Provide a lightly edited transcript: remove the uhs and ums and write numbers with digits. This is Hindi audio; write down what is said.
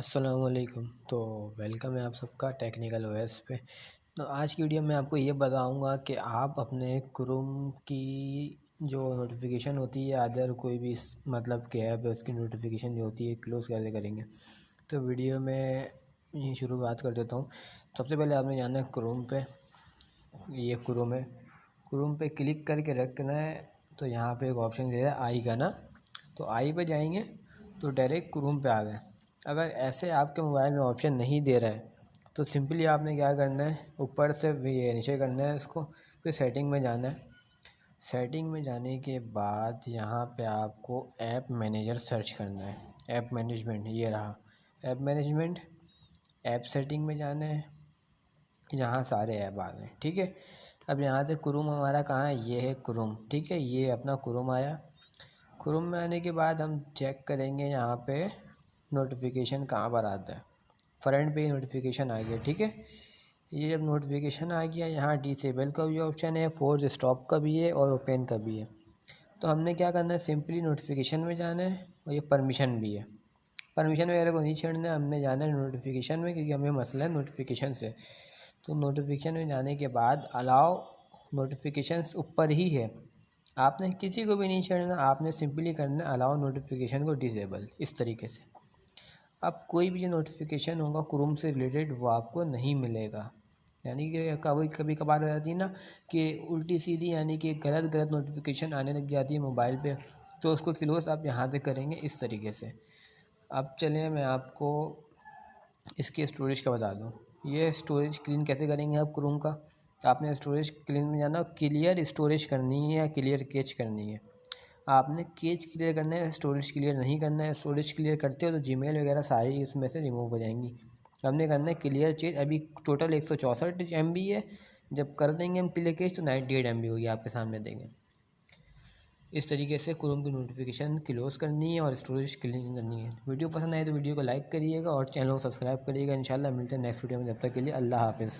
अस्सलामुअलैकुम। तो वेलकम है आप सबका टेक्निकल ओएस पे। तो आज की वीडियो में आपको ये बताऊंगा कि आप अपने क्रोम की जो नोटिफिकेशन होती है अदर कोई भी मतलब कि ऐप है उसकी नोटिफिकेशन जो होती है क्लोज़ कैसे करेंगे। तो वीडियो में ये शुरुआत कर देता हूँ। सबसे पहले आपने जाना है क्रोम पे। ये क्रोम है, क्रोम पे क्लिक करके रखना है। तो यहाँ पे एक ऑप्शन दे रहा है आई का ना, तो आई पे जाएंगे तो डायरेक्ट क्रोम पे आ गए। अगर ऐसे आपके मोबाइल में ऑप्शन नहीं दे रहा है तो सिंपली आपने क्या करना है, ऊपर से ये नीचे करना है इसको, फिर सेटिंग में जाना है। सेटिंग में जाने के बाद यहाँ पे आपको ऐप मैनेजर सर्च करना है। ऐप मैनेजमेंट ये रहा, ऐप मैनेजमेंट। ऐप सेटिंग में जाना है, यहाँ सारे ऐप आ गए। ठीक है, अब यहाँ से क्रोम हमारा कहाँ है, ये है क्रोम। ठीक है, ये अपना क्रोम आया। क्रोम में आने के बाद हम चेक करेंगे यहाँ पे नोटिफिकेशन कहाँ पर आता है। फ्रंट पे नोटिफिकेशन आ गया। ठीक है, ये जब नोटिफिकेशन आ गया यहाँ डिसेबल का भी ऑप्शन है, फोर्स स्टॉप का भी है और ओपन का भी है। तो हमने क्या करना है, सिंपली नोटिफिकेशन में जाना है और ये परमिशन भी है। परमिशन वगैरह को नहीं छेड़ना है, हमने जाना है नोटिफिकेशन में, क्योंकि हमें मसला है नोटिफिकेशन से। तो नोटिफिकेशन में जाने के बाद अलाउ नोटिफिकेशंस ऊपर ही है, आपने किसी को भी नहीं छेड़ना, आपने सिंपली करना है अलाउ नोटिफिकेशन को डिसेबल। इस तरीके से अब कोई भी जो नोटिफिकेशन होगा क्रोम से रिलेटेड वो आपको नहीं मिलेगा। यानी कि कभी कभी कभार आ जाती है ना कि उल्टी सीधी, यानी कि गलत गलत नोटिफिकेशन आने लग जाती है मोबाइल पे, तो उसको क्लोज आप यहाँ से करेंगे इस तरीके से। अब चलें मैं आपको इसके स्टोरेज का बता दूँ। ये स्टोरेज क्लीन कैसे करेंगे आप क्रोम का। आपने स्टोरेज क्लीन में जाना, क्लियर स्टोरेज करनी है या क्लियर कैच करनी है। आपने कैच क्लियर करना है, स्टोरेज क्लियर नहीं करना है। स्टोरेज क्लियर करते हो तो जीमेल वगैरह सारी इसमें से रिमूव हो जाएंगी। हमने करना है क्लियर चेज। अभी टोटल 164 MB है, जब कर देंगे हम क्लियर कैच तो 98 MB होगी, आपके सामने देंगे। इस तरीके से क्रोम की नोटिफिकेशन क्लोज करनी है और स्टोरेज क्लीन करनी है। वीडियो पसंद आए तो वीडियो को लाइक करिएगा और चैनल को सब्सक्राइब करिएगा। इंशाल्लाह मिलते हैं नेक्स्ट वीडियो में, जब तक के लिए अल्लाह हाफिज़।